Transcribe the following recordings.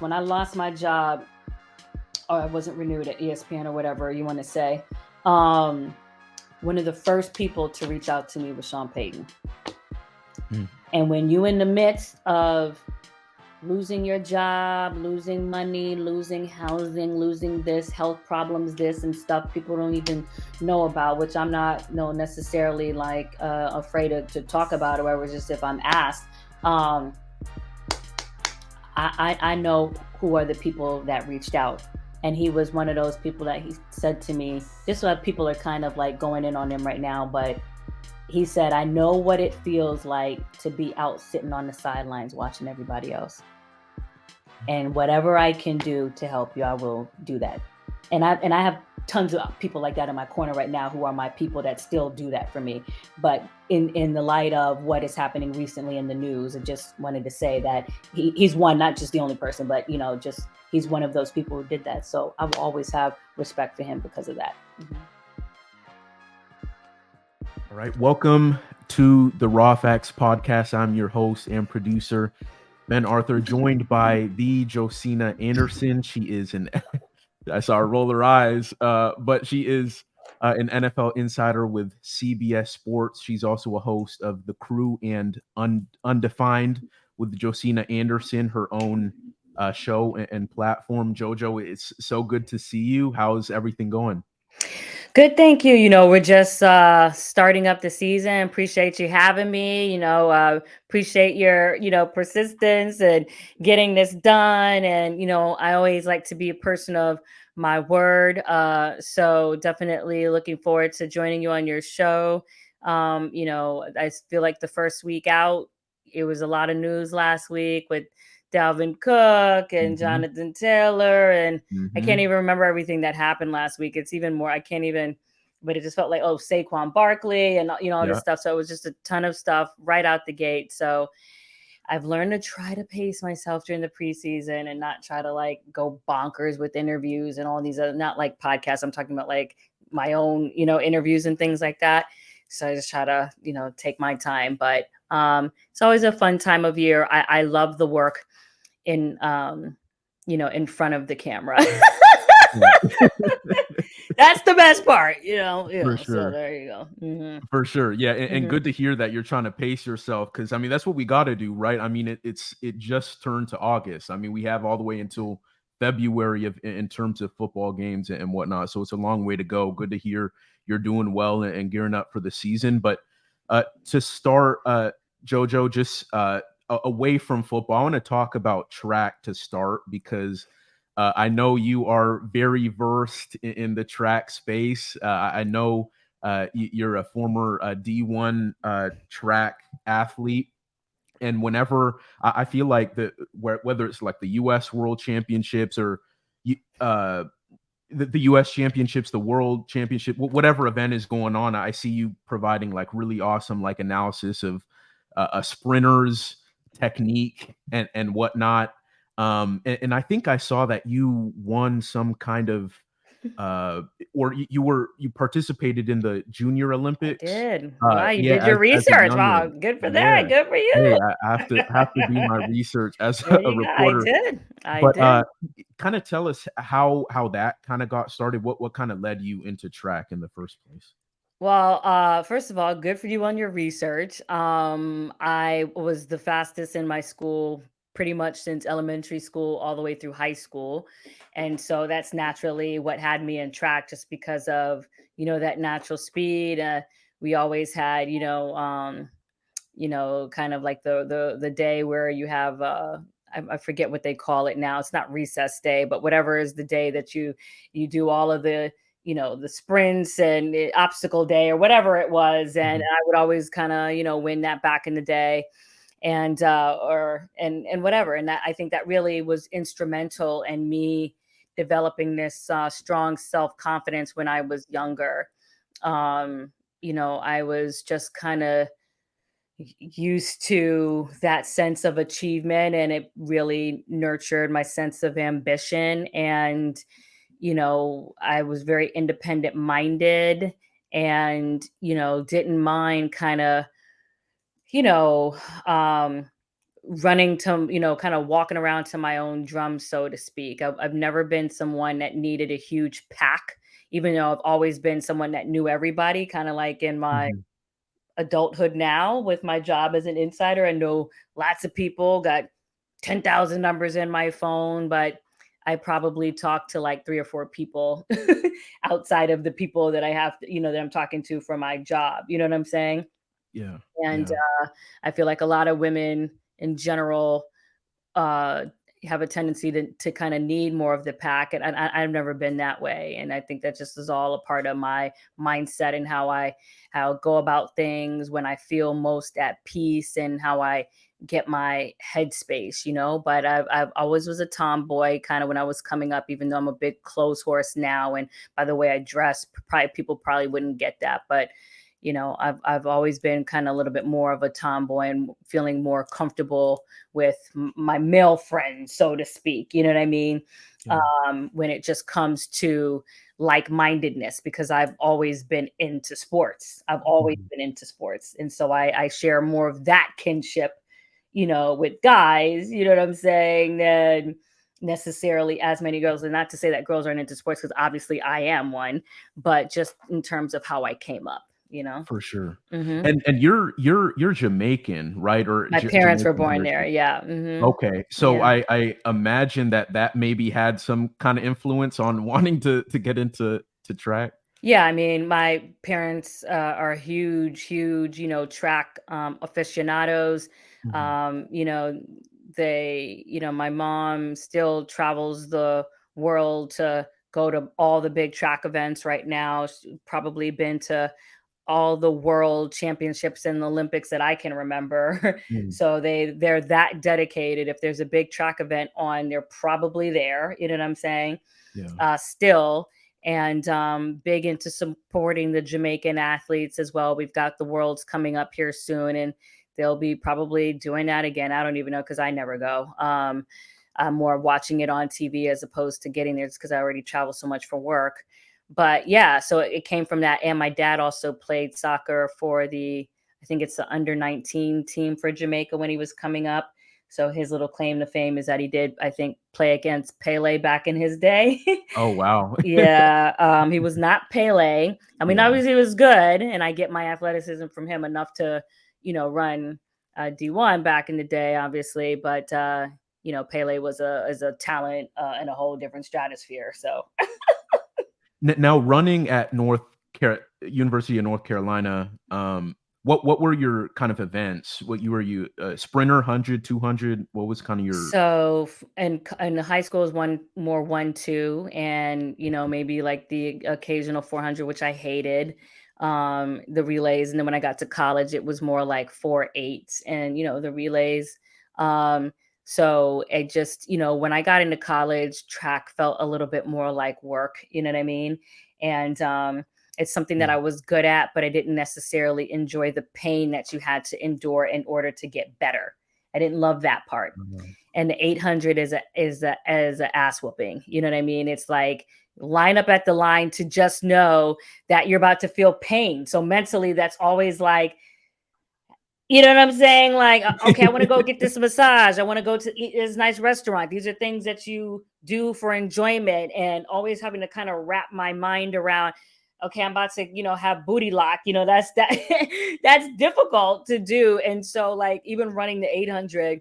this. When I lost my job, or I wasn't renewed at ESPN or whatever you want to say, um, one of the first people to reach out to me was Sean Payton. Mm. And when you in the midst of losing your job, losing money, losing housing, losing this, health problems, this and stuff people don't even know about, which I'm not necessarily like afraid to talk about or whatever, just if I'm asked. I know who are the people that reached out. And he was one of those people that he said to me, just so people are kind of like going in on him right now, but he said, I know what it feels like to be out sitting on the sidelines watching everybody else. And whatever I can do to help you, I will do that. And I have tons of people like that in my corner right now who are my people that still do that for me. But in the light of what is happening recently in the news, I just wanted to say that he's one, not just the only person, but just he's one of those people who did that. So I will always have respect for him because of that. Mm-hmm. All right. Welcome to the Raw Facts podcast. I'm your host and producer, Ben Arthur, joined by the Josina Anderson. She is I saw her roll her eyes, but she is an NFL insider with CBS Sports. She's also a host of The Crew and Undefined with Josina Anderson, her own show and platform. Jojo, it's so good to see you. How's everything going? Good, thank you. We're just starting up the season. Appreciate you having me. Appreciate your persistence and getting this done. And I always like to be a person of my word. So definitely looking forward to joining you on your show. I feel like the first week out, it was a lot of news last week with Dalvin Cook and Jonathan Taylor. And I can't even remember everything that happened last week. It's even more, but it just felt like, Saquon Barkley and, all this stuff. So it was just a ton of stuff right out the gate. So I've learned to try to pace myself during the preseason and not try to like go bonkers with interviews and all these other, not like podcasts. I'm talking about like my own, interviews and things like that. So I just try to, take my time, but it's always a fun time of year. I love the work in front of the camera. That's the best part, For sure. So there you go. Mm-hmm. For sure. Yeah. And good to hear that you're trying to pace yourself. Cause I mean, that's what we got to do, right? I mean, it just turned to August. I mean, we have all the way until February in terms of football games and whatnot. So it's a long way to go. Good to hear you're doing well and gearing up for the season. But to start, Jojo, just away from football, I want to talk about track to start because I know you are very versed in the track space. I know you're a former D1 track athlete. And whenever I feel like whether it's like the U.S. World Championships or the U.S. Championships, the World Championship, whatever event is going on, I see you providing like really awesome like analysis of a sprinter's technique and whatnot. And I think I saw that you won some kind of or you participated in the Junior Olympics. I did. Wow, you did your research. Wow, good for that. Good for you. Hey, I have to do my research as a reporter. I did. Kind of tell us how that kind of got started. What kind of led you into track in the first place? Well, first of all, good for you on your research. I was the fastest in my school pretty much since elementary school all the way through high school. And so that's naturally what had me in track just because of, that natural speed. We always had, kind of like the day where you have I forget what they call it now. It's not recess day, but whatever is the day that you do all of the the sprints and the obstacle day or whatever it was. And I would always kind of, win that back in the day and whatever. And that, I think that really was instrumental in me developing this strong self-confidence when I was younger. I was just kind of used to that sense of achievement, and it really nurtured my sense of ambition. And I was very independent minded and, didn't mind kind of, running to, kind of walking around to my own drum, so to speak. I've never been someone that needed a huge pack, even though I've always been someone that knew everybody, kind of like in my Mhm. adulthood now with my job as an insider. I know lots of people, got 10,000 numbers in my phone, but I probably talk to like three or four people outside of the people that I have to, that I'm talking to for my job. You know what I'm saying? Yeah. And Yeah. I feel like a lot of women in general uh, have a tendency to kind of need more of the pack, and I've never been that way, and I think that just is all a part of my mindset and how I go about things when I feel most at peace and how I get my headspace, But I've always was a tomboy, kind of when I was coming up, even though I'm a big clothes horse now, and by the way I dress, probably people probably wouldn't get that, but I've always been kind of a little bit more of a tomboy and feeling more comfortable with my male friends, so to speak. You know what I mean? Yeah. When it just comes to like mindedness, because I've always been into sports. I've always Mhm. been into sports. And so I share more of that kinship, with guys, you know what I'm saying, than necessarily as many girls. And not to say that girls aren't into sports, because obviously I am one, but just in terms of how I came up. For sure. Hmm. And you're Jamaican, right? Or My parents were Jamaican born there. heritage? Yeah. Hmm. Okay. So Yeah. I imagine that maybe had some kinda influence on wanting to get into track? Yeah, I mean, my parents are huge, huge, track aficionados. Mhm. Um, you know, my mom still travels the world to go to all the big track events right now. She's probably been to all the world championships and the Olympics that I can remember. Mm. So they're that dedicated. If there's a big track event on, they're probably there. You know what I'm saying? Yeah. Still, and big into supporting the Jamaican athletes as well. We've got the Worlds coming up here soon, and they'll be probably doing that again. I don't even know, because I never go. I'm more watching it on TV as opposed to getting there, just because I already travel so much for work. But yeah, so it came from that. And my dad also played soccer for I think it's the under 19 team for Jamaica when he was coming up. So his little claim to fame is that he did, I think, play against Pele back in his day. Oh, wow. Yeah, he was not Pele. I mean, Yeah. obviously he was good, and I get my athleticism from him enough to, run D1 back in the day, obviously. But Pele was a talent in a whole different stratosphere. So Now running at University of North Carolina, what were your kind of events? What you sprinter, 100, 200? What was kinda your and high school is one more 1-2, and maybe like the occasional 400, which I hated, the relays. And then when I got to college, it was more like 4-8s and the relays. um so it just, when I got into college, track felt a little bit more like work, you know what I mean? And it's something that Yeah. I was good at, but I didn't necessarily enjoy the pain that you had to endure in order to get better. I didn't love that part. Mhm. And the 800 is a ass whooping. You know what I mean? It's like line up at the line to just know that you're about to feel pain. So mentally, that's always like, you know what I'm saying? Like, okay, I want to go get this massage. I want to go to eat this nice restaurant. These are things that you do for enjoyment, and always having to kind of wrap my mind around, okay, I'm about to, have booty lock. That's that's difficult to do. And so like even running the 800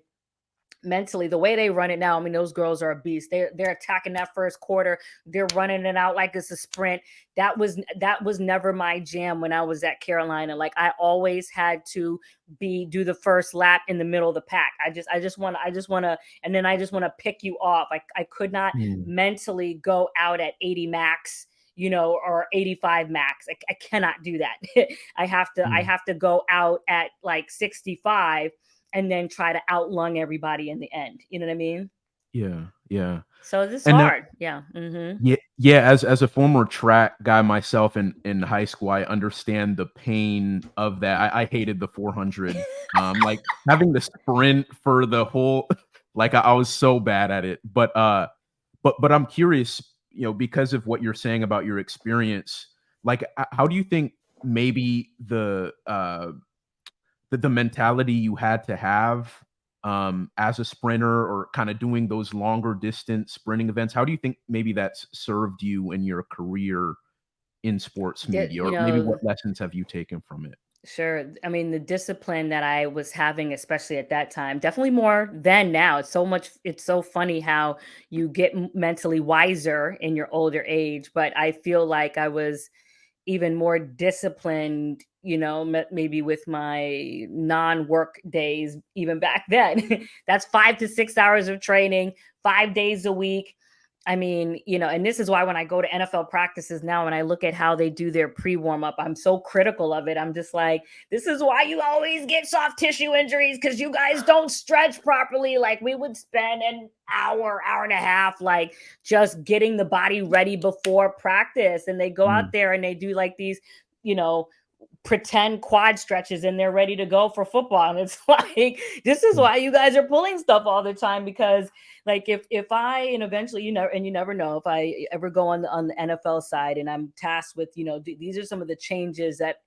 mentally, the way they run it now, I mean, those girls are a beast. They're attacking that first quarter, they're running it out like it's a sprint. That was never my jam when I was at Carolina. Like I always had to be do the first lap in the middle of the pack. I just want to and then I just want to pick you off. I could not Mm. mentally go out at 80 max, or 85 max. I cannot do that. I Mm. have to go out at like 65 and then try to outlung everybody in the end. You know what I mean? Yeah, yeah. So this is And now hard. Yeah. Hmm. yeah, as a former track guy myself in high school, I understand the pain of that. I hated the 400, like, having to sprint for the whole like, I was so bad at it, but I'm curious, because of what you're saying about your experience, like, how do you think maybe the mentality you had to have as a sprinter or kind of doing those longer distance sprinting events? How do you think maybe that's served you in your career in sports media, You or maybe what know, lessons have you taken from it? sure. I mean, the discipline that I was having, especially at that time, definitely more than now. It's so funny how you get mentally wiser in your older age. But I feel like I was even more disciplined, maybe with my non-work days, even back then. That's 5 to 6 hours of training, 5 days a week. I mean, and this is why when I go to NFL practices now and I look at how they do their pre-warm up, I'm so critical of it. I'm just like, this is why you always get soft tissue injuries, because you guys don't stretch properly. Like, we would spend an hour and a half, like, just getting the body ready before practice. And they go out Mm, there and they do like these, you know, pretend quad stretches, and they're ready to go for football. And it's like, this is mm, why you guys are pulling stuff all the time, because like, if I, and eventually, and you never know, if I ever go on the NFL side and I'm tasked with, these are some of the changes that,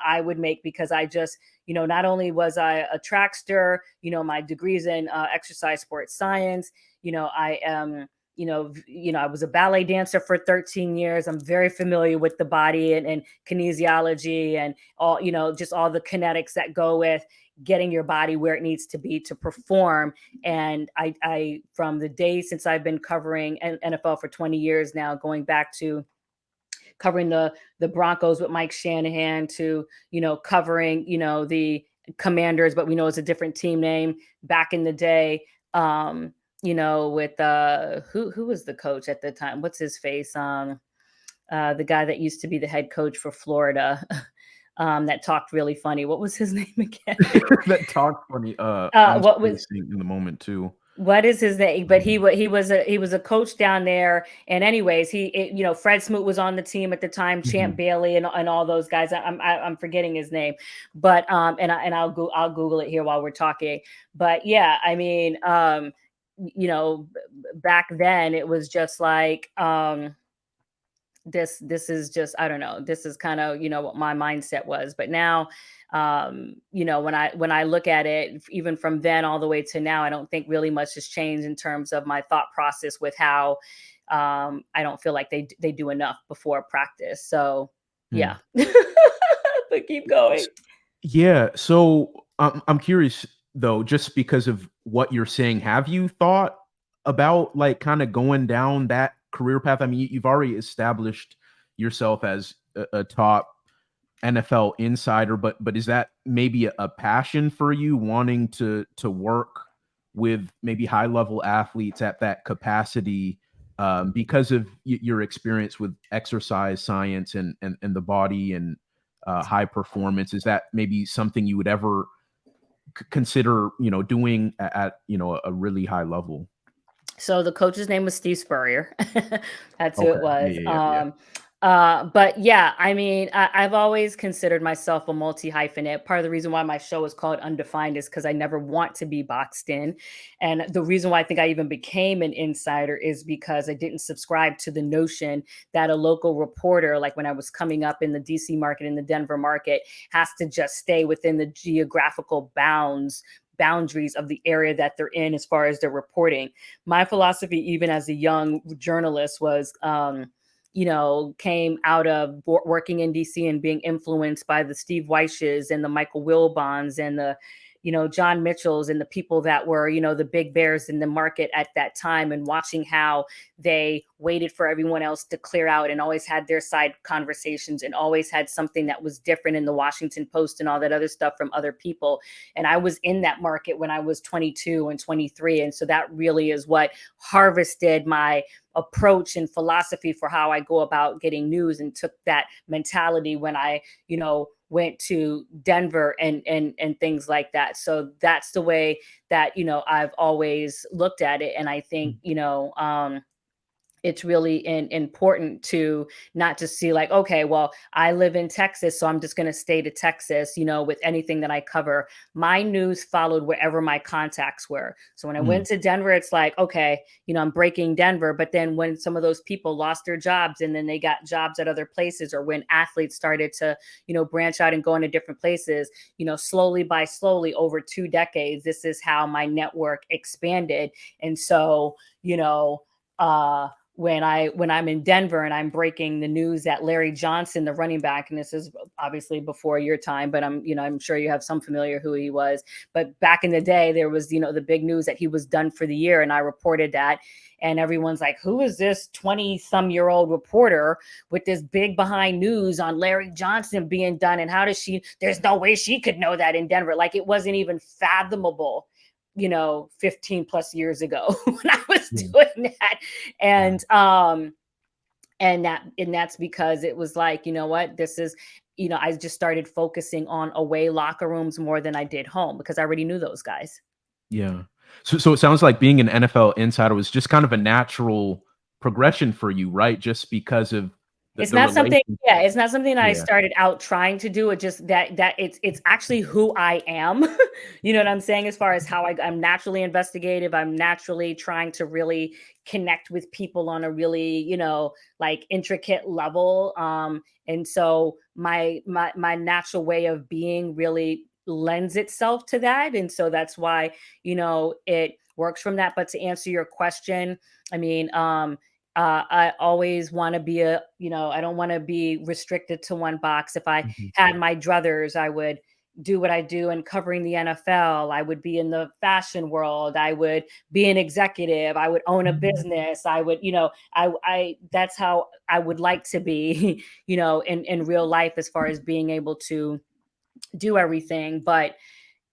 I would make, because I just, not only was I a trackster, my degrees in exercise sports science, I am, I was a ballet dancer for 13 years. I'm very familiar with the body and kinesiology and all, just all the kinetics that go with getting your body where it needs to be to perform. And I from the day since I've been covering NFL for 20 years now, going back to covering the Broncos with Mike Shanahan, to covering the Commanders, but we know it's a different team name back in the day. With who was the coach at the time? What's his face? The guy that used to be the head coach for Florida, that talked really funny. What was his name again? that talk funny. I'm What was spacing in the moment too. what is his name? But he was a coach down there. And anyways, Fred Smoot was on the team at the time, Champ Mhm. Bailey and all those guys. I'm forgetting his name, but I'll Google it here while we're talking. But yeah, I mean, back then it was just like, this is just, I don't know, this is kind of, what my mindset was. But now, when I look at it, even from then all the way to now, I don't think really much has changed in terms of my thought process with how, I don't feel like they do enough before practice. So yeah. Mm. But keep going. Yeah. So I'm curious though, just because of what you're saying, have you thought about like kind of going down that career path? I mean, you've already established yourself as a top NFL insider, but is that maybe a passion for you, wanting to work with maybe high level athletes at that capacity, because of your experience with exercise science and the body and high performance? Is that maybe something you would ever consider, doing at a really high level? So the coach's name was Steve Spurrier. That's who Okay. it Yeah, was. yeah, yeah, But yeah, I mean, I've always considered myself a multi hyphenate. Part of the reason why my show is called Undefined is because I never want to be boxed in. And the reason why I think I even became an insider is because I didn't subscribe to the notion that a local reporter, like when I was coming up in the DC market, in the Denver market, has to just stay within the geographical boundaries of the area that they're in as far as their reporting. My philosophy, even as a young journalist, was, came out of working in DC and being influenced by the Steve Weishes and the Michael Wilbons and the, John Mitchells and the people that were, the big bears in the market at that time, and watching how they waited for everyone else to clear out and always had their side conversations and always had something that was different in the Washington Post and all that other stuff from other people. And I was in that market when I was 22 and 23. And so that really is what harvested my approach and philosophy for how I go about getting news, and took that mentality when I, went to Denver and things like that. So that's the way that, I've always looked at it. And I think, it's really important to not just see like, okay, well, I live in Texas, so I'm just going to stay to Texas, with anything that I cover. My news followed wherever my contacts were. So when I Mm, went to Denver, it's like, okay, I'm breaking Denver. But then when some of those people lost their jobs and then they got jobs at other places, or when athletes started to, branch out and go into different places, slowly by slowly over 2 decades, this is how my network expanded. And so, when I'm in Denver and I'm breaking the news that Larry Johnson, the running back, and this is obviously before your time, but I'm sure you have some familiar who he was. But back in the day, there was, the big news that he was done for the year, and I reported that. And everyone's like, who is this 20-some-year-old reporter with this big behind news on Larry Johnson being done? And how does there's no way she could know that in Denver. Like, it wasn't even fathomable 15 plus years ago when I was yeah, doing that. yeah. And that's because it was like, what, this is, I just started focusing on away locker rooms more than I did home, because I already knew those guys. Yeah. So it sounds like being an NFL insider was just kind of a natural progression for you, right? Just because of It's the not something, relationship. yeah, it's not something that I Yeah. started out trying to do. It just that it's actually who I am. You know what I'm saying? As far as how I'm naturally investigative, I'm naturally trying to really connect with people on a really, like intricate level. And so my natural way of being really lends itself to that. And so that's why, it works from that. But to answer your question, I mean, I always want to be I don't want to be restricted to one box. If I Mhm. had my druthers, I would do what I do in covering the NFL. I would be in the fashion world. I would be an executive. I would own a business. I would, that's how I would like to be, in real life, as far as being able to do everything. But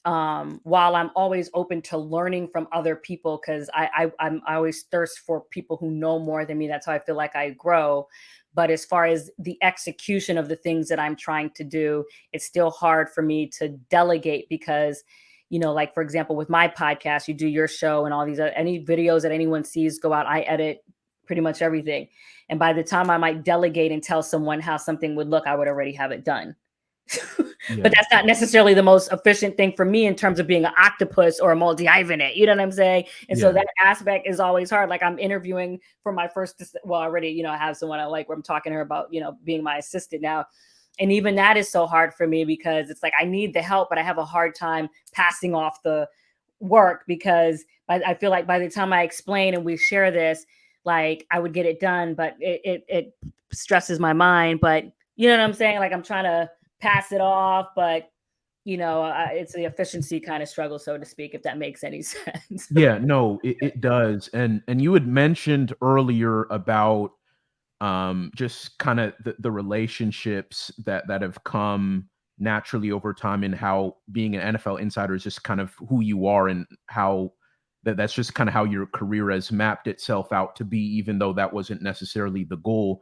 while I'm always open to learning from other people, because I always thirst for people who know more than me. That's how I feel like I grow. But as far as the execution of the things that I'm trying to do, it's still hard for me to delegate, because like, for example, with my podcast, you do your show and all these any videos that anyone sees go out, I edit pretty much everything. And by the time I might delegate and tell someone how something would look, I would already have it done. But Yeah. that's not necessarily the most efficient thing for me in terms of being an octopus or a multi-hyphenate. You know what I'm saying? And so Yeah. that aspect is always hard. Like, I'm interviewing for my first, well, already, I have someone I like where I'm talking to her about, being my assistant now. And even that is so hard for me, because it's like I need the help, but I have a hard time passing off the work, because I feel like by the time I explain and we share this, like, I would get it done, but it stresses my mind. But you know what I'm saying? Like, I'm trying to pass it off, but it's the efficiency kind of struggle, so to speak, if that makes any sense. Yeah, no, it does. And you had mentioned earlier about just kind of the relationships that have come naturally over time, and how being an NFL insider is just kind of who you are, and how that's just kind of how your career has mapped itself out to be, even though that wasn't necessarily the goal.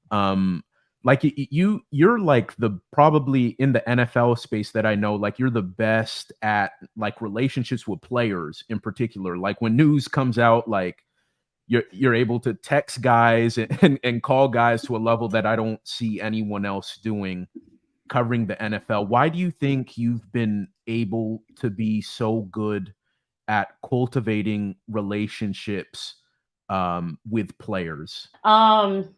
Um, like you're like the probably in the NFL space that I know, like you're the best at like relationships with players in particular. Like when news comes out, like you're able to text guys and call guys to a level that I don't see anyone else doing covering the NFL. Why do you think you've been able to be so good at cultivating relationships with players? um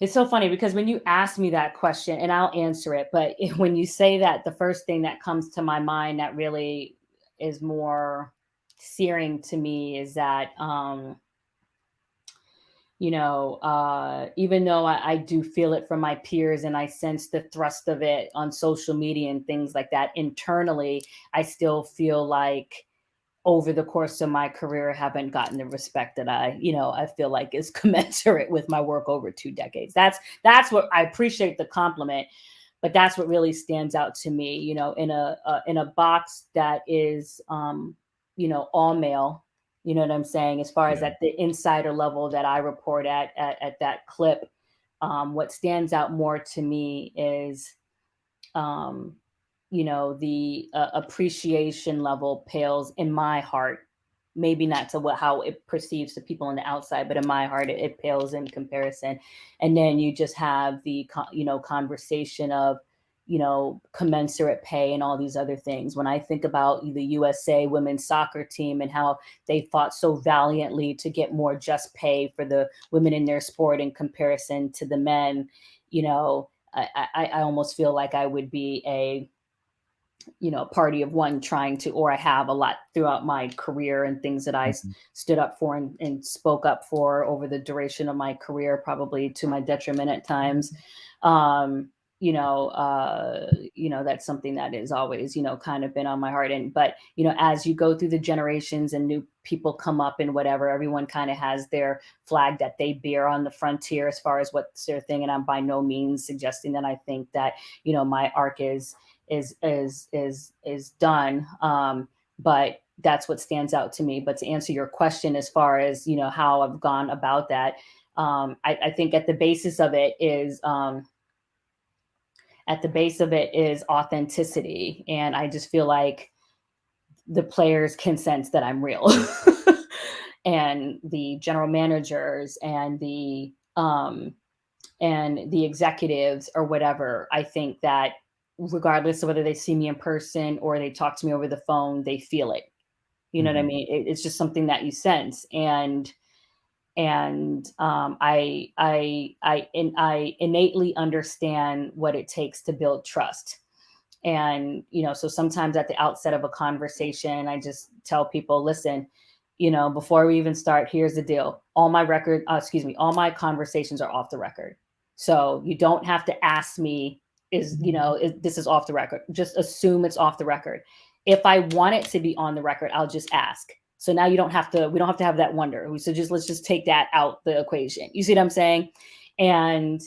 it's so funny, because when you ask me that question, and I'll answer it, but when you say that, the first thing that comes to my mind that really is more searing to me is that even though I do feel it from my peers, and I sense the thrust of it on social media and things like that, internally, I still feel like over the course of my career, I haven't gotten the respect that I feel like is commensurate with my work over 2 decades. That's what I appreciate, the compliment, but that's what really stands out to me. In a box that is all male. You know what I'm saying? As far as Yeah. at the insider level that I report at that clip, what stands out more to me is um, the appreciation level pales in my heart, maybe not to how it perceives to people on the outside, but in my heart, it pales in comparison. And then you just have the, conversation of, commensurate pay and all these other things. When I think about the USA women's soccer team and how they fought so valiantly to get more just pay for the women in their sport in comparison to the men, I almost feel like I would be a, party of one trying to, or I have a lot throughout my career and things that I Mhm. stood up for and spoke up for over the duration of my career, probably to my detriment at times. Um, that's something that is always, kind of been on my heart. And, but, as you go through the generations and new people come up and whatever, everyone kind of has their flag that they bear on the frontier as far as what's their thing. And I'm by no means suggesting that I think that, my arc is done. But that's what stands out to me. But to answer your question, as far as how I've gone about that, I think at the base of it is authenticity, and I just feel like the players can sense that I'm real, and the general managers and the executives or whatever. I think that regardless of whether they see me in person or they talk to me over the phone, they feel it. You know what I Mhm. mean? It's just something that you sense. And I innately understand what it takes to build trust. And so sometimes at the outset of a conversation, I just tell people, listen, before we even start, here's the deal: all my conversations are off the record, so you don't have to ask me, this is off the record. Just assume it's off the record. If I want it to be on the record, I'll just ask. So now we don't have to have that wonder. So just let's just take that out the equation. You see what I'm saying? And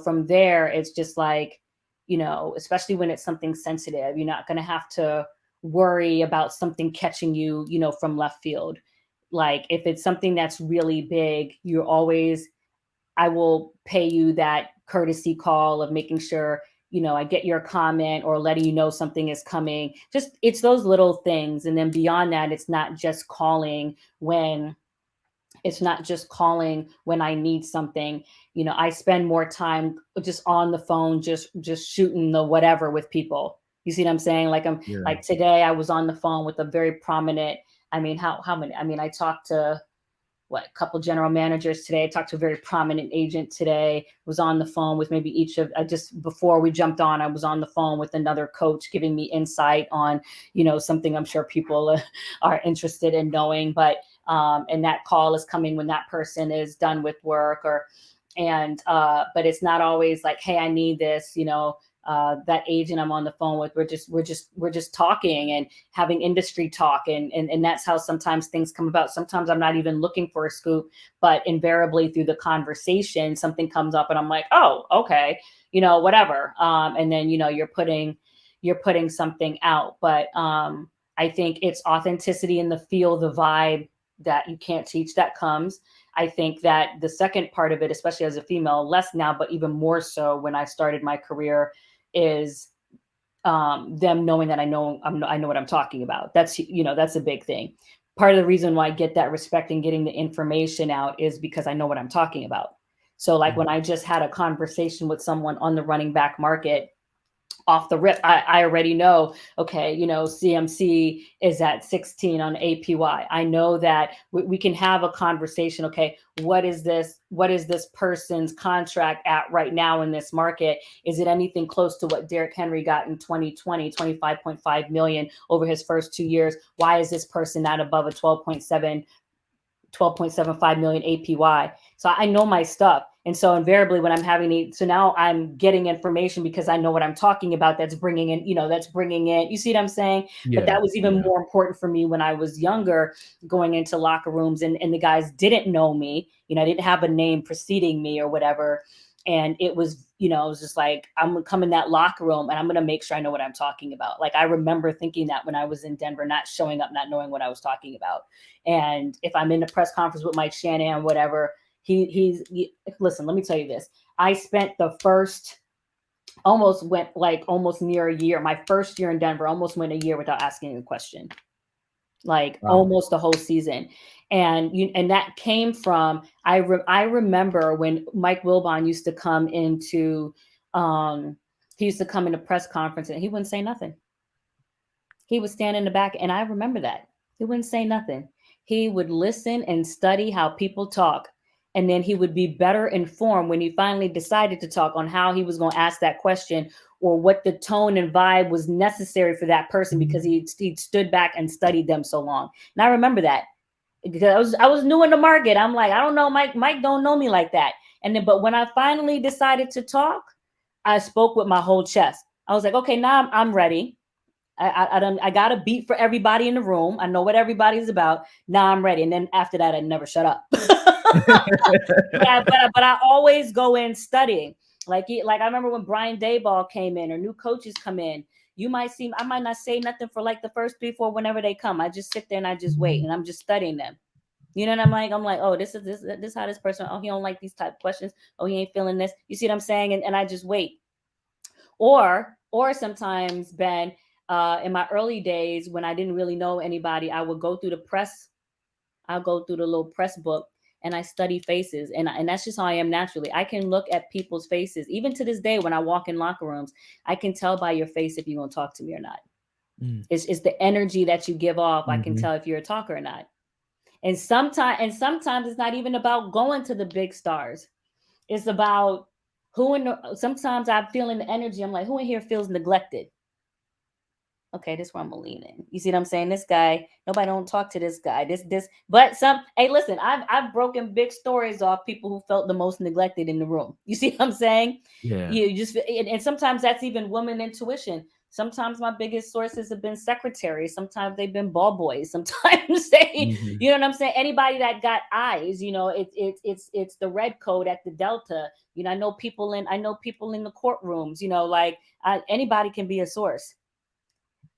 from there, it's just like, especially when it's something sensitive, you're not going to have to worry about something catching you, from left field. Like if it's something that's really big, I will pay you that courtesy call of making sure, I get your comment or letting you know something is coming. Just, it's those little things. And then beyond that, it's not just calling when I need something. I spend more time just on the phone, just shooting the whatever with people. You see what I'm saying? Yeah. Like today I was on the phone with a very prominent, I mean, how many? I mean, I talked to a couple general managers today. I talked to a very prominent agent today. Was on the phone with maybe each of. I just before we jumped on, I was on the phone with another coach giving me insight on, something I'm sure people are interested in knowing. But and that call is coming when that person is done with work, but it's not always like, hey, I need this. That agent I'm on the phone with, we're just talking and having industry talk, and that's how sometimes things come about. Sometimes I'm not even looking for a scoop, but invariably through the conversation something comes up and I'm like, oh, okay, whatever. And then you're putting something out. But I think it's authenticity in the feel, the vibe that you can't teach, that comes. I think that the second part of it, especially as a female, less now, but even more so when I started my career, is them knowing that I know what I'm talking about. That's a big thing. Part of the reason why I get that respect and getting the information out is because I know what I'm talking about. So like Mhm. when I just had a conversation with someone on the running back market, off the rip, I already know, okay, CMC is at 16 on APY. I know that we can have a conversation. Okay, what is this person's contract at right now in this market? Is it anything close to what Derrick Henry got in 2020, 25.5 million over his first 2 years? Why is this person not above a 12.75 million APY? So I know my stuff. And so invariably when so now I'm getting information because I know what I'm talking about. That's bringing in, you see what I'm saying? But Yeah. that was even Yeah. more important for me when I was younger, going into locker rooms and the guys didn't know me. I didn't have a name preceding me or whatever. And it was just like, I'm gonna come in that locker room and I'm gonna make sure I know what I'm talking about. Like I remember thinking that when I was in Denver, not showing up, not knowing what I was talking about. And if I'm in a press conference with Mike Shanahan, whatever, listen, let me tell you this. I spent the first almost near a year. My first year in Denver almost went a year without asking a question. like Wow. almost the whole season. And that came from, I remember when Mike Wilbon used to come into, he used to come into press conference and he wouldn't say nothing. He would stand in the back, and I remember that. He wouldn't say nothing. He would listen and study how people talk. And then he would be better informed when he finally decided to talk on how he was going to ask that question or what the tone and vibe was necessary for that person because he stood back and studied them so long. And I remember that because I was new in the market. I'm like, I don't know, Mike don't know me like that. And then, but when I finally decided to talk, I spoke with my whole chest. I was like, okay, now I'm ready. I got a beat for everybody in the room. I know what everybody's about. Now I'm ready. And then after that, I never shut up. But I always go in studying. Like I remember when Brian Dayball came in or new coaches come in. I might not say nothing for like the first 3, 4, whenever they come. I just sit there and I just wait and I'm just studying them. You know what I'm like, oh, this how this person. Oh, he don't like these type of questions. Oh, he ain't feeling this. You see what I'm saying? And I just wait. Or sometimes, Ben, in my early days when I didn't really know anybody, I would go through the press. I'll go through the little press book and I study faces, and that's just how I am naturally. I can look at people's faces, even to this day when I walk in locker rooms. I can tell by your face if you're gonna talk to me or not. Mm. It's the energy that you give off. I can Mhm. tell if you're a talker or not. And sometimes it's not even about going to the big stars. It's about sometimes I'm feeling the energy. I'm like, who in here feels neglected? Okay, this is where I'm gonna lean in. You see what I'm saying? This guy, nobody don't talk to this guy. But hey, listen, I've broken big stories off people who felt the most neglected in the room. You see what I'm saying? Yeah. You just and sometimes that's even woman intuition. Sometimes my biggest sources have been secretaries. Sometimes they've been ball boys. Sometimes Mhm. you know what I'm saying. Anybody that got eyes, it's the red coat at the Delta. I know people in the courtrooms. Like anybody can be a source.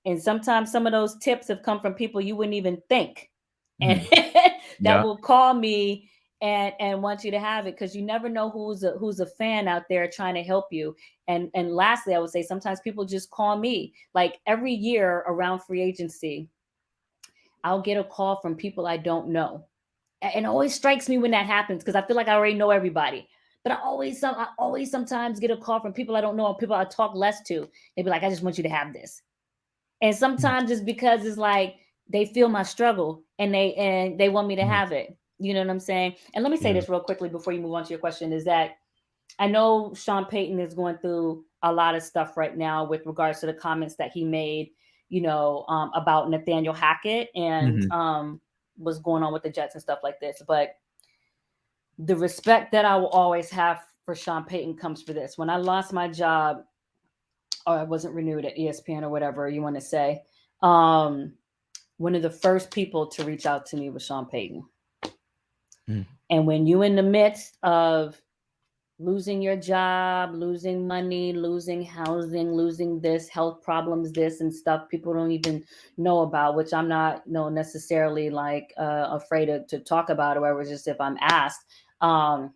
And sometimes some of those tips have come from people you wouldn't even think, and Mm. that Yeah. will call me and want you to have it because you never know who's a fan out there trying to help you. And lastly, I would say sometimes people just call me. Like every year around free agency, I'll get a call from people I don't know, and it always strikes me when that happens because I feel like I already know everybody. But I always sometimes get a call from people I don't know or people I talk less to. They be like, I just want you to have this. And Mm. sometimes it's because it's like they feel my struggle and they want me to Mhm. have it. You know what I'm saying? And let me say Yeah. this real quickly before you move on to your question is that I know Sean Payton is going through a lot of stuff right now with regards to the comments that he made, about Nathaniel Hackett and Mhm. what's going on with the Jets and stuff like this. But the respect that I will always have for Sean Payton comes for this. When I lost my job or I wasn't renewed at ESPN or whatever you want to say, um, one of the first people to reach out to me was Sean Payton. Mm. And when you in the midst of losing your job, losing money, losing housing, losing this health problems, this and stuff people don't even know about, which I'm not necessarily like afraid to talk about, or whatever. Just if I'm asked, um,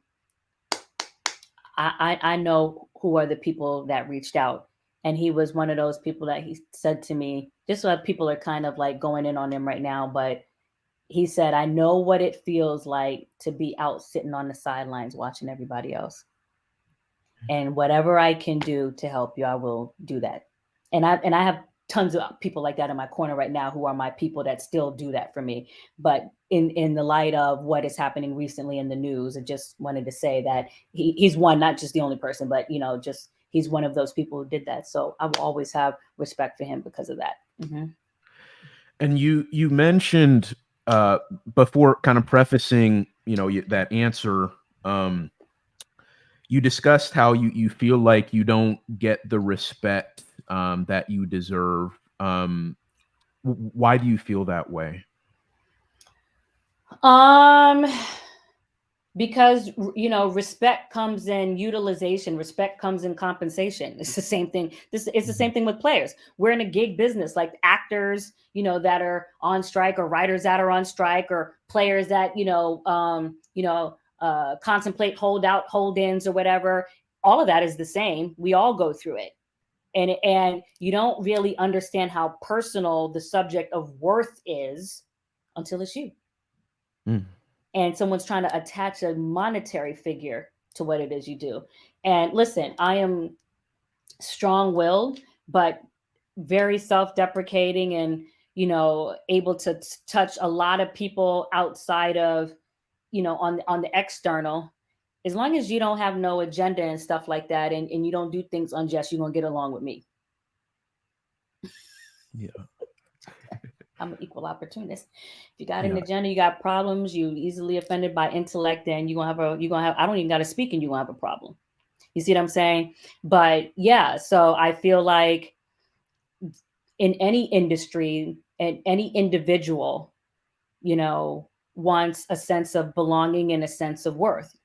I know who are the people that reached out. And he was one of those people that he said to me, just so people are kind of like going in on him right now, but he said, I know what it feels like to be out sitting on the sidelines watching everybody else. And whatever I can do to help you, I will do that. And I have tons of people like that in my corner right now who are my people that still do that for me. But in the light of what is happening recently in the news, I just wanted to say that he's one, not just the only person, but just he's one of those people who did that. So I will always have respect for him because of that. Mm-hmm. And you mentioned uh before kind of prefacing, that answer, um you discussed how you feel like you don't get the respect that you deserve. Why do you feel that way? Um, because respect comes in utilization, respect comes in compensation. It's the same thing. It's the Mhm. same thing with players. We're in a gig business, like actors that are on strike, or writers that are on strike, or players that contemplate hold ins or whatever. All of that is the same. We all go through it. And you don't really understand how personal the subject of worth is until it's you. Mm. And someone's trying to attach a monetary figure to what it is you do. And listen, I am strong-willed, but very self-deprecating, and able to touch a lot of people outside of, on the external. As long as you don't have no agenda and stuff like that, and you don't do things unjust, you're gonna get along with me. Yeah. I'm an equal opportunist. If you got an Yeah. agenda, you got problems, you easily offended by intellect, then you're gonna have I don't even gotta speak and you're gonna have a problem. You see what I'm saying? But yeah, so I feel like in any industry and any individual, wants a sense of belonging and a sense of worth.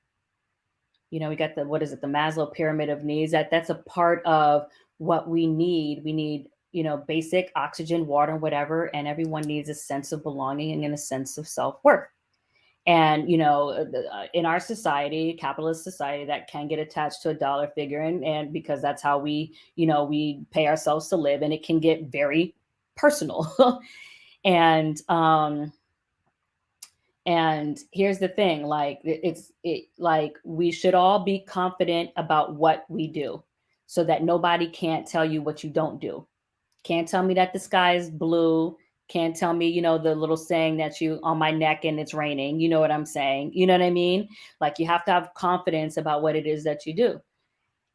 We got the, what is it, the Maslow pyramid of needs. That's a part of what we need. We need, basic oxygen, water, whatever, and everyone needs a sense of belonging and a sense of self-worth. And in our society, capitalist society, that can get attached to a dollar figure, and because that's how we pay ourselves to live, and it can get very personal. And and here's the thing, like like we should all be confident about what we do, so that nobody can't tell you what you don't do. Can't tell me that the sky is blue. Can't tell me, the little saying that you on my neck and it's raining. You know what I'm saying? You know what I mean? Like, you have to have confidence about what it is that you do.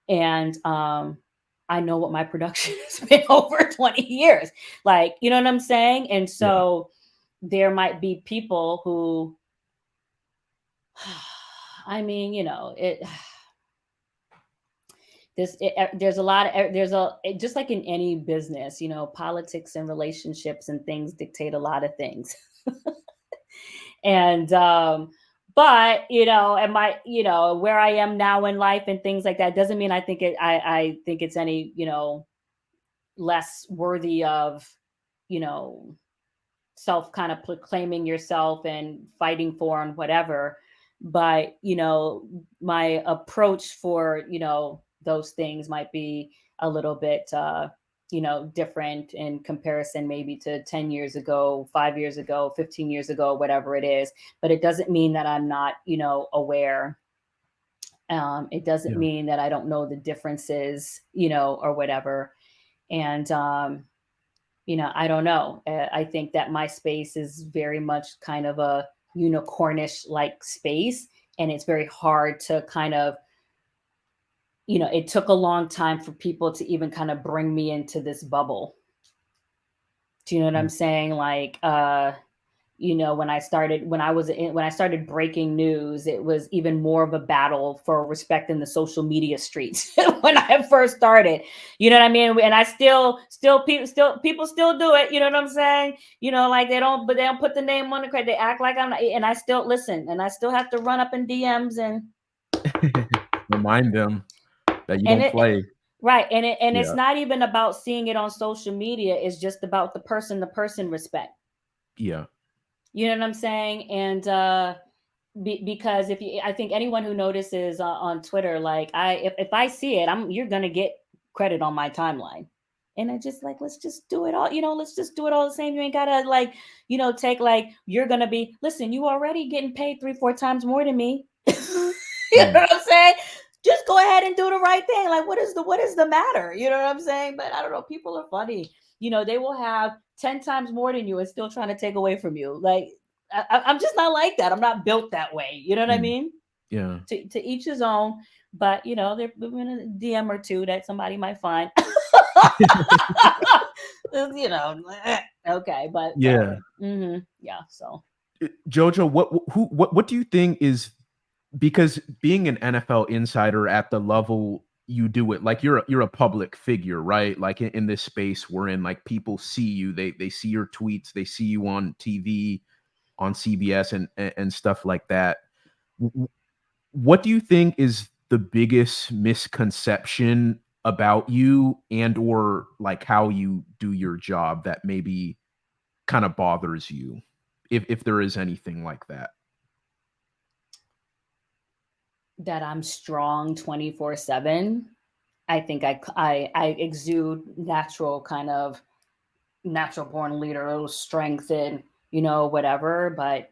And I know what my production has been over 20 years. Like, you know what I'm saying? And Yeah. so there might be people who, I mean, there's a lot of just like in any business, politics and relationships and things dictate a lot of things. And but am I, where I am now in life and things like that, doesn't mean I think it's any, less worthy of, you know self kind of proclaiming yourself and fighting for and whatever. But my approach for those things might be a little bit different in comparison, maybe to 10 years ago, 5 years ago, 15 years ago, whatever it is. But it doesn't mean that I'm not aware. It doesn't Yeah. mean that I don't know the differences, or whatever. And I don't know. I think that my space is very much kind of a unicornish like space. And it's very hard to kind of, it took a long time for people to even kind of bring me into this bubble. Do you know what Mm. I'm saying? Like, when I started breaking news, it was even more of a battle for respect in the social media streets when I first started. You know what I mean? And I people still do it. You know what I'm saying? Like but they don't put the name on the credit. They act like I'm not, and I still listen, and I still have to run up in DMs Remind them that you and don't it play. right, and it's Yeah. not even about seeing it on social media. It's just about the person respect. Yeah. You know what I'm saying? And because I think anyone who notices on Twitter, like if I see it, you're gonna get credit on my timeline. And I just like, let's just do it all, let's just do it all the same. You ain't gotta like, take like, you're gonna be, listen, you already getting paid 3-4 times more than me. You know Mm. what I'm saying? Just go ahead and do the right thing. Like, what is the matter? You know what I'm saying? But I don't know, people are funny. They will have 10 times more than you and still trying to take away from you. Like, I'm just not like that. I'm not built that way. You know what I Mm. mean? Yeah. To each his own. But there's been a DM or two that somebody might find. Okay, but Yeah. yeah. So Jojo, what do you think is, because being an NFL insider at the level you do it, like you're a public figure, right? Like in this space we're in, like people see you, they see your tweets, they see you on TV, on CBS and stuff like that. What do you think is the biggest misconception about you and or like how you do your job that maybe kind of bothers you, if there is anything like that? that I'm strong 24/7. I think I exude natural kind of natural born leader strength and whatever. But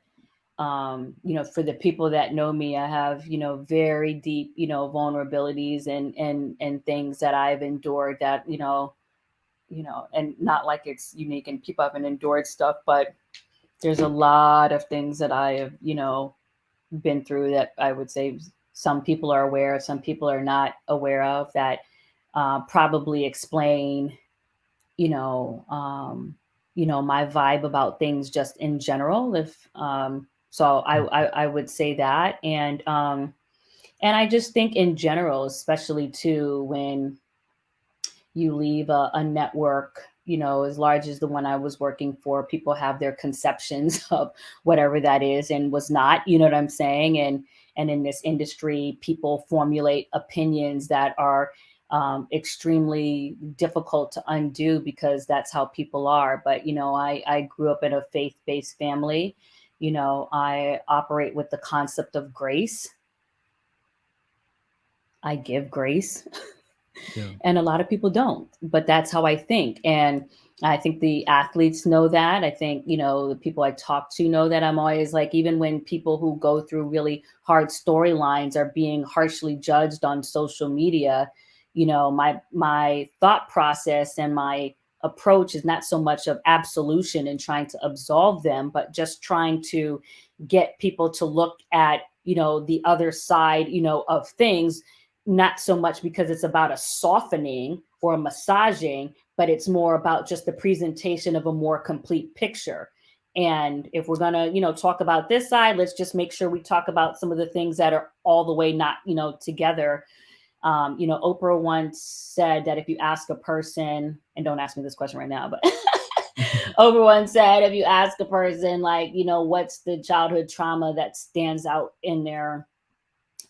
for the people that know me, I have very deep vulnerabilities and things that I've endured that and not like it's unique and people haven't endured stuff, but there's a lot of things that I have been through that I would say some people are aware of, some people are not aware of, that probably explain you know um my vibe about things just in general. If so I would say that. And I just think in general, especially too, when you leave a network as large as the one I was working for, people have their conceptions of whatever that is and was not, what I'm saying. And in this industry, people formulate opinions that are extremely difficult to undo because that's how people are. But I grew up in a faith-based family. I operate with the concept of grace. I give grace. Yeah. And a lot of people don't, but that's how I think. And I think the athletes know that. I think the people I talk to know that. I'm always like, even when people who go through really hard storylines are being harshly judged on social media, my thought process and my approach is not so much of absolution and trying to absolve them, but just trying to get people to look at the other side of things, not so much because it's about a softening or a massaging, but it's more about just the presentation of a more complete picture. And if we're gonna, talk about this side, let's just make sure we talk about some of the things that are all the way not, together. Oprah once said that if you ask a person, and don't ask me this question right now, but Oprah once said, if you ask a person, like, what's the childhood trauma that stands out in their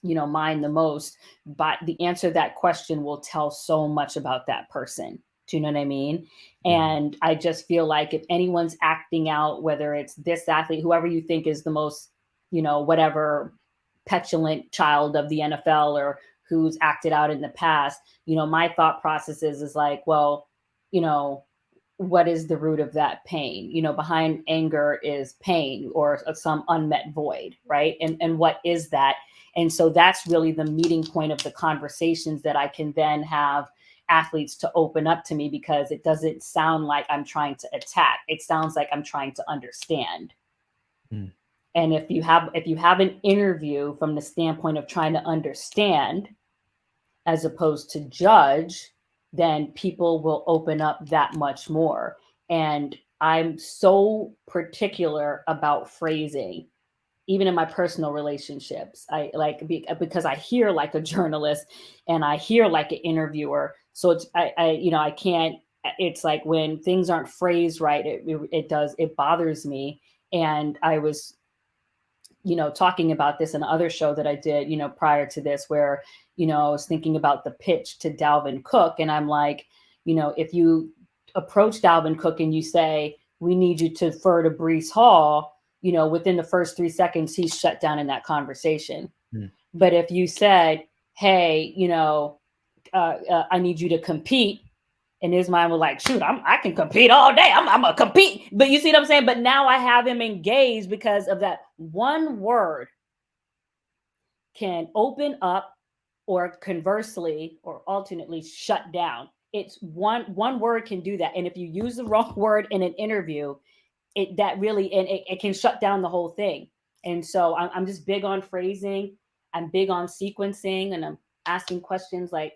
mind the most, but the answer to that question will tell so much about that person. Do you know what I mean? Yeah. And I just feel like if anyone's acting out, whether it's this athlete, whoever you think is the most, whatever petulant child of the NFL or who's acted out in the past, my thought process is like, well, you know, what is the root of that pain? Behind anger is pain or some unmet void, right? And what is that? And so that's really the meeting point of the conversations that I can then have athletes to open up to me, because it doesn't sound like I'm trying to attack. It sounds like I'm trying to understand. Mm. And if you have an interview from the standpoint of trying to understand as opposed to judge, then people will open up that much more. And I'm so particular about phrasing, even in my personal relationships. I like because I hear like a journalist and I hear like an interviewer. So it's I can't. It's like when things aren't phrased right, it bothers me. And I was talking about this in another show that I did, prior to this, where, I was thinking about the pitch to Dalvin Cook. And I'm like, if you approach Dalvin Cook and you say, we need you to defer to Brees Hall, within the first 3 seconds, he's shut down in that conversation. Mm. But if you said, hey, I need you to compete, and his mind was like, shoot, I can compete all day. I'm gonna compete. But you see what I'm saying? But now I have him engaged because of that one word can open up, or conversely or alternately shut down. It's one word can do that. And if you use the wrong word in an interview, it can shut down the whole thing. And so I'm just big on phrasing. I'm big on sequencing, and I'm asking questions like,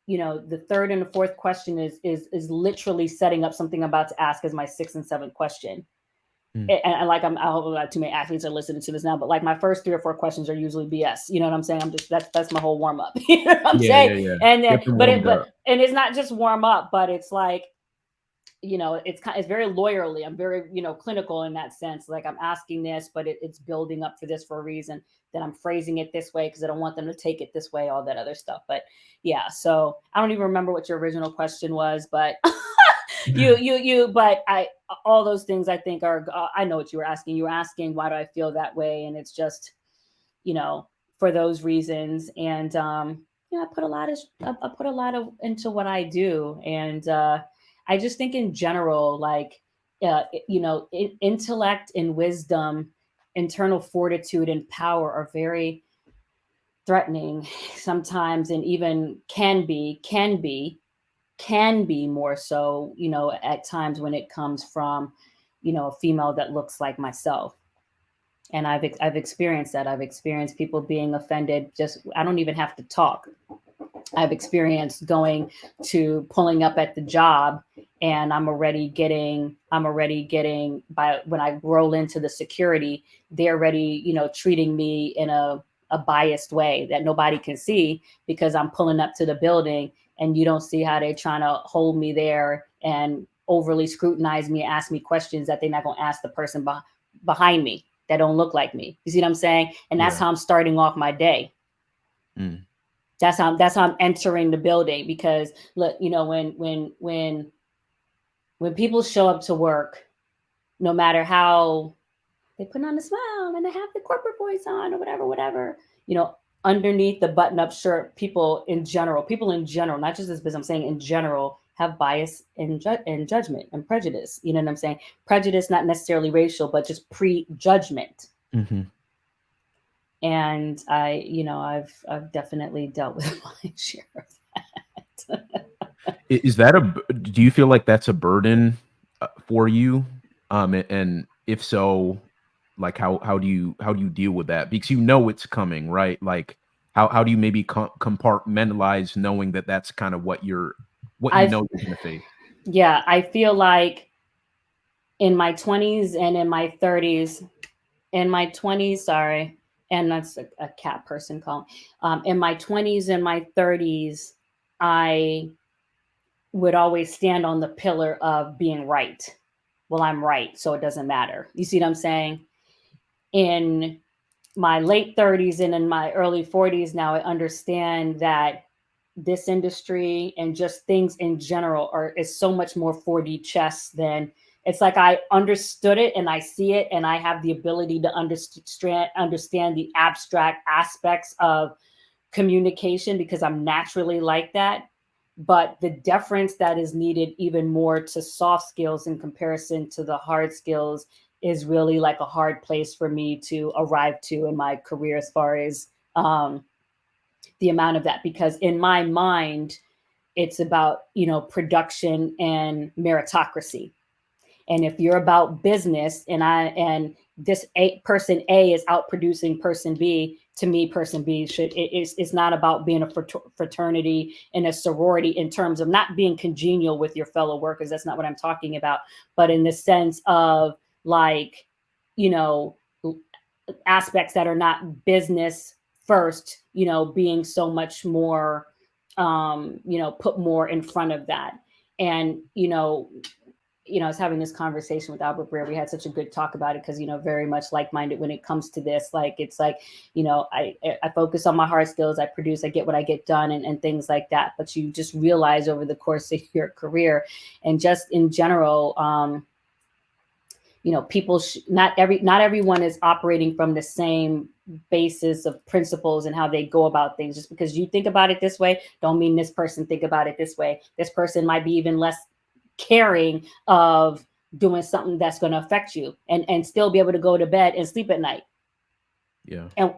the third and the fourth question is literally setting up something I'm about to ask as my sixth and seventh question. Mm. And like I hope not too many athletes are listening to this now, but like my first 3 or 4 questions are usually BS. You know what I'm saying? I'm just that's my whole warm up. You know what I'm Yeah, yeah, saying? yeah. And then Get them warmed up. and it's not just warm up, but it's like, it's very lawyerly. I'm very, clinical in that sense. Like I'm asking this, but it's building up for this for a reason. Then I'm phrasing it this way because I don't want them to take it this way, all that other stuff. But yeah, so I don't even remember what your original question was, but but all those things I think are, I know what you were asking. You were asking, why do I feel that way? And it's just, for those reasons. And, I put a lot of I put a lot of into what I do, and I just think in general, like intellect and wisdom, internal fortitude and power are very threatening sometimes, and even can be more so, at times when it comes from, a female that looks like myself. And I've experienced that. I've experienced people being offended. Just I don't even have to talk. I've experienced going to pulling up at the job, and I'm already getting by when I roll into the security, they're already, treating me in a biased way that nobody can see, because I'm pulling up to the building, and you don't see how they're trying to hold me there and overly scrutinize me, ask me questions that they're not going to ask the person behind me that don't look like me. You see what I'm saying? And that's Yeah. how I'm starting off my day. Mm. That's how I'm entering the building, because look, when people show up to work, no matter how they put on a smile and they have the corporate voice on or whatever, you know, underneath the button-up shirt, people in general, not just this business, I'm saying in general, have bias and judgment and prejudice. You know what I'm saying? Prejudice, not necessarily racial, but just prejudgment. Mm-hmm. And I've definitely dealt with my share of that. Is that do you feel like that's a burden for you? And if so, like how do you deal with that? Because you know it's coming, right? Like how do you maybe compartmentalize knowing that that's kind of what you I've know you're going to face? Yeah, I feel like in my 20s and in my 30s, in my 20s, sorry, and that's a cat person calling. In my 20s and my 30s, I would always stand on the pillar of being right. Well, I'm right, so it doesn't matter. You see what I'm saying? In my late 30s and in my early 40s now, I understand that this industry and just things in general is so much more 4D chess than it's like I understood it and I see it and I have the ability to understand the abstract aspects of communication because I'm naturally like that. But the deference that is needed even more to soft skills in comparison to the hard skills is really like a hard place for me to arrive to in my career, as far as the amount of that, because in my mind it's about production and meritocracy. And if you're about business, and this person A is out producing person B, to me person B it's not about being a fraternity and a sorority in terms of not being congenial with your fellow workers. That's not what I'm talking about. But in the sense of, like, you know aspects that are not business first, being so much more, put more in front of that. And I was having this conversation with Albert Breer. We had such a good talk about it because, very much like-minded when it comes to this. Like, it's like, I focus on my hard skills, I produce, I get what I get done, and things like that. But you just realize over the course of your career, and just in general, people not everyone is operating from the same basis of principles and how they go about things. Just because you think about it this way don't mean this person think about it this way. This person might be even less caring of doing something that's going to affect you, and still be able to go to bed and sleep at night. Yeah. And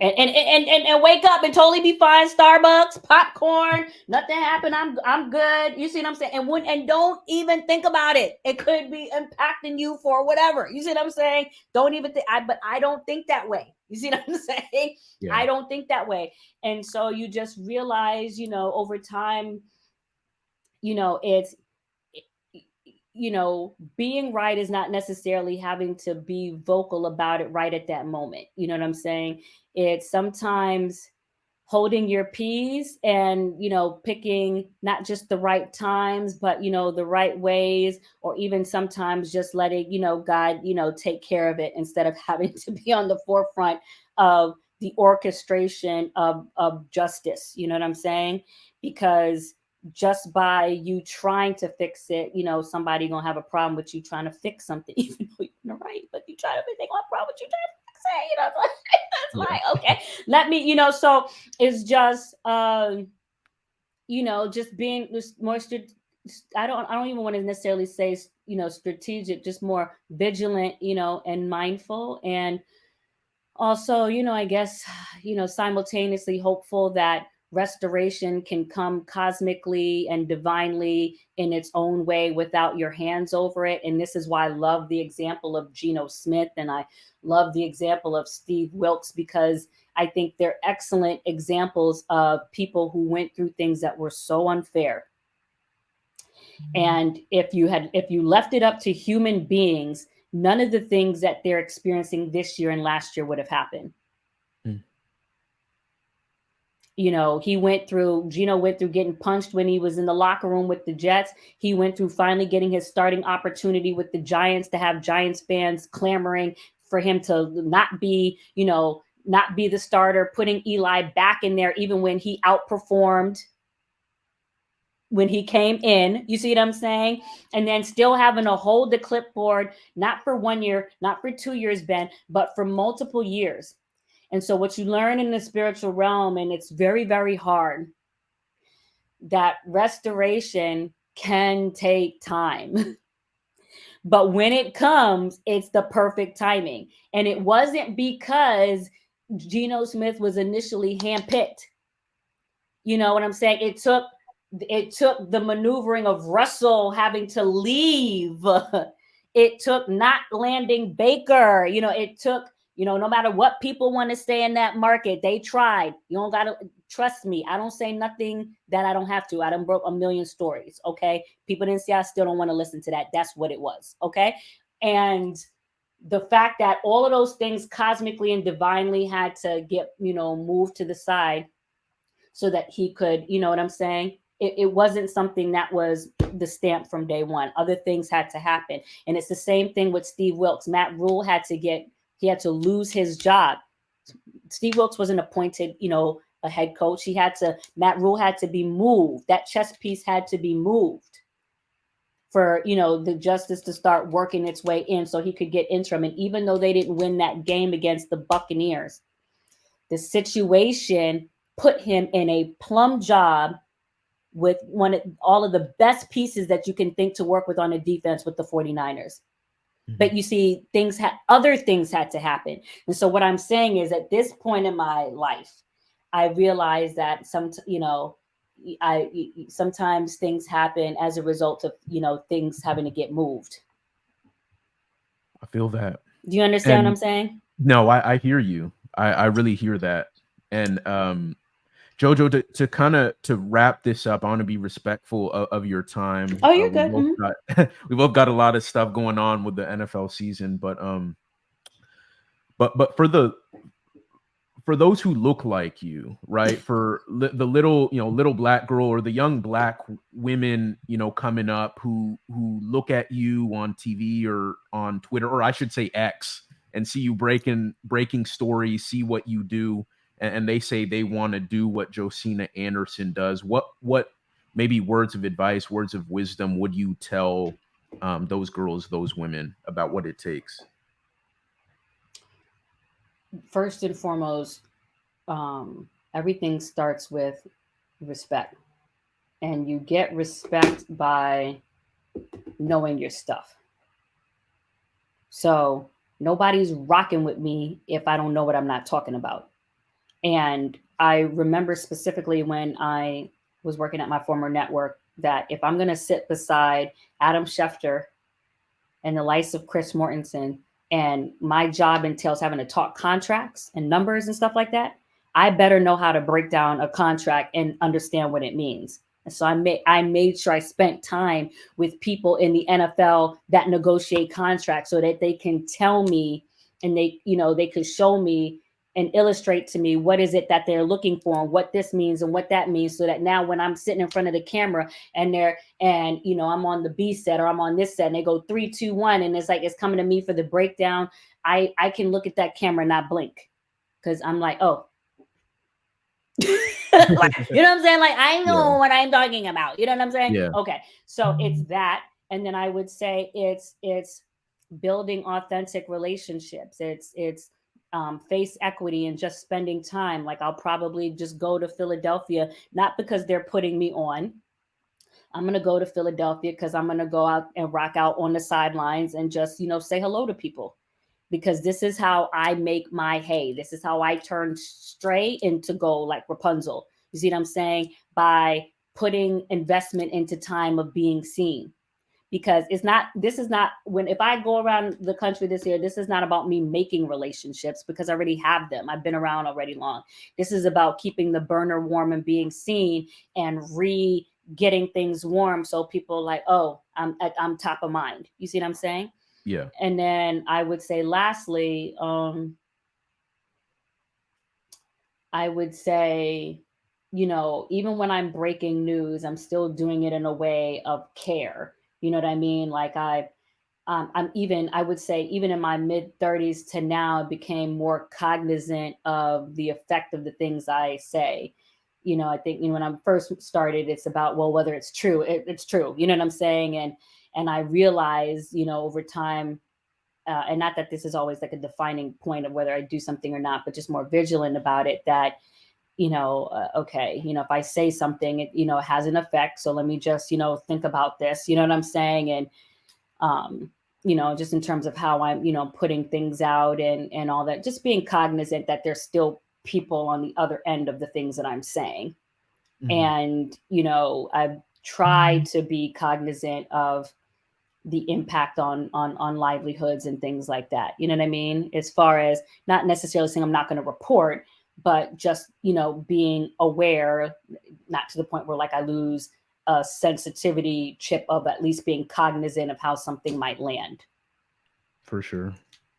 wake up and totally be fine. Starbucks, popcorn, nothing happened. I'm good. You see what I'm saying? And don't even think about it. It could be impacting you for whatever. You see what I'm saying? Don't even think. But I don't think that way. You see what I'm saying? Yeah. I don't think that way. And so you just realize, over time, it's being right is not necessarily having to be vocal about it right at that moment. You know what I'm saying? It's sometimes holding your peace and, picking not just the right times, but, the right ways, or even sometimes just letting, God, take care of it, instead of having to be on the forefront of the orchestration of justice. You know what I'm saying? Because just by you trying to fix it, somebody gonna have a problem with you trying to fix something, even though you're right, but you try to fix, they gonna have a problem with you trying to fix it. That's Yeah. like, okay, let me, so it's just, just being just more I don't even want to necessarily say, strategic, just more vigilant, and mindful. And also, I guess, simultaneously hopeful that restoration can come cosmically and divinely in its own way without your hands over it. And this is why I love the example of Geno Smith, and I love the example of Steve Wilkes, because I think they're excellent examples of people who went through things that were so unfair. And if you left it up to human beings, none of the things that they're experiencing this year and last year would have happened. Mm. Geno went through getting punched when he was in the locker room with the Jets. He went through finally getting his starting opportunity with the Giants, to have Giants fans clamoring for him to not be the starter, putting Eli back in there even when he outperformed when he came in. You see what I'm saying? And then still having to hold the clipboard, not for 1 year, not for 2 years, Ben, but for multiple years. And so what you learn in the spiritual realm, and it's very, very hard, that restoration can take time. But when it comes, it's the perfect timing. And it wasn't because Geno Smith was initially handpicked. You know what I'm saying? It took the maneuvering of Russell having to leave. It took not landing Baker. It took, no matter what people want to say in that market, they tried. You don't got to trust me. I don't say nothing that I don't have to. I done broke a million stories. Okay. People didn't say I still don't want to listen to that. That's what it was. Okay. And the fact that all of those things cosmically and divinely had to get, moved to the side so that he could, you know what I'm saying? It wasn't something that was the stamp from day one. Other things had to happen. And it's the same thing with Steve Wilkes. Matt Rule had to lose his job. Steve Wilkes wasn't appointed, a head coach. Matt Rule had to be moved. That chess piece had to be moved for, the justice to start working its way in so he could get interim. And even though they didn't win that game against the Buccaneers, the situation put him in a plum job with all of the best pieces that you can think to work with on a defense with the 49ers. But you see, other things had to happen. And so what I'm saying is, at this point in my life, I realized that sometimes things happen as a result of, things having to get moved. I feel that. Do you understand what I'm saying? No, I hear you. I really hear that. And Jojo, to kind of to wrap this up, I want to be respectful of your time. Oh, you're good. We both got a lot of stuff going on with the NFL season, but for those who look like you, right? For the little black girl or the young black women, coming up who look at you on TV or on Twitter, or I should say X, and see you breaking stories, see what you do, and they say they want to do what Josina Anderson does. What maybe words of advice, words of wisdom would you tell those girls, those women, about what it takes? First and foremost, everything starts with respect. And you get respect by knowing your stuff. So nobody's rocking with me if I don't know what I'm not talking about. And I remember specifically when I was working at my former network that if I'm going to sit beside Adam Schefter and the likes of Chris Mortensen, and my job entails having to talk contracts and numbers and stuff like that, I better know how to break down a contract and understand what it means. And so I made sure I spent time with people in the NFL that negotiate contracts so that they can tell me, and they could show me and illustrate to me what is it that they're looking for and what this means and what that means, so that now when I'm sitting in front of the camera and I'm on the B set or I'm on this set and they go 3, 2, 1 and it's coming to me for the breakdown, I can look at that camera and not blink, because I'm like, oh. You know what I'm saying? Like, I know what I'm talking about. You know what I'm saying? Yeah. Okay. So it's that. And then I would say it's building authentic relationships. It's face equity and just spending time. Like I'll probably just go to Philadelphia, not because they're putting me on. I'm going to go to Philadelphia because I'm going to go out and rock out on the sidelines and just, say hello to people, because this is how I make my hay. This is how I turn stray into gold, like Rapunzel. You see what I'm saying? By putting investment into time of being seen. Because this is not, if I go around the country this year, this is not about me making relationships, because I already have them. I've been around already long. This is about keeping the burner warm and being seen and getting things warm, so people like, oh, I'm top of mind. You see what I'm saying? Yeah. And then I would say lastly, I would say, even when I'm breaking news, I'm still doing it in a way of care. You know what I mean? Like I would say, even in my mid 30s to now, I became more cognizant of the effect of the things I say. I think, when I first started, it's about, well, whether it's true, it's true. You know what I'm saying? And I realized, over time, and not that this is always like a defining point of whether I do something or not, but just more vigilant about it, that, okay, if I say something, it, has an effect. So let me just, think about this, you know what I'm saying? And, just in terms of how I'm, putting things out and all that, just being cognizant that there's still people on the other end of the things that I'm saying. And, I've tried to be cognizant of the impact on livelihoods and things like that. You know what I mean? As far as not necessarily saying I'm not going to report, but just, being aware, not to the point where like I lose a sensitivity chip of at least being cognizant of how something might land. For sure.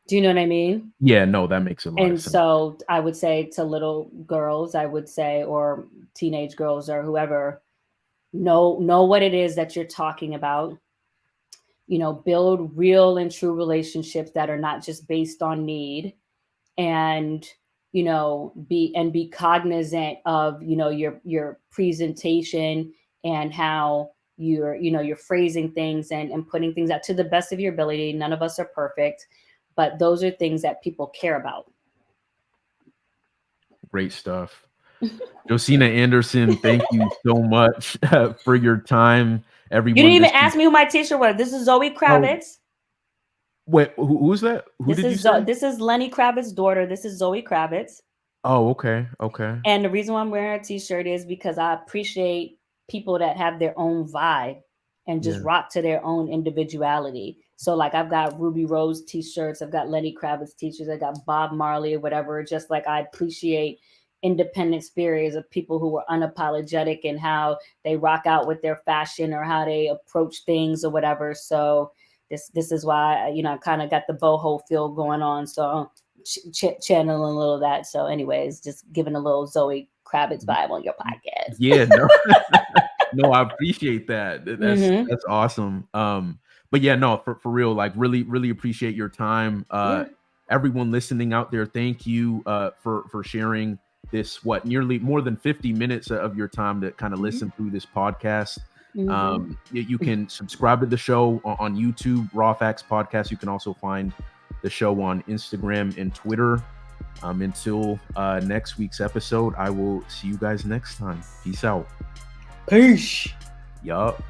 Do you know what I mean? Yeah, no, that makes a lot of And sense. so I would say to little girls, I would say, or teenage girls or whoever, know what it is that you're talking about. Build real and true relationships that are not just based on need, and be cognizant of your presentation and how you're phrasing things and putting things out to the best of your ability. None of us are perfect, but those are things that people care about. Great stuff. Josina Anderson, thank you so much for your time. Everyone, You didn't even this ask me who my teacher was. This is Zoe oh, Kravitz. wait, who's that? Who did you say? This is Lenny Kravitz's daughter. This is Zoe Kravitz. Oh, okay, okay. And the reason why I'm wearing a t-shirt is because I appreciate people that have their own vibe and just Yeah. rock to their own individuality. So like I've got Ruby Rose t-shirts, I've got Lenny Kravitz t-shirts, I got Bob Marley or whatever. Just like I appreciate independent spirits of people who are unapologetic and how they rock out with their fashion or how they approach things or whatever. So this is why I kind of got the boho feel going on. So channeling a little of that. So, anyways, just giving a little Zoe Kravitz vibe on your podcast. Yeah, no, no, I appreciate that. That's Mm-hmm. that's awesome. But yeah, no, for real, like really appreciate your time. Yeah. Everyone listening out there, thank you for sharing this nearly more than 50 minutes of your time to kind of listen through this podcast. You can subscribe to the show on YouTube, Raw Facts Podcast. You can also find the show on Instagram and Twitter. Until next week's episode, I will see you guys next time. Peace out. Peace. Yup.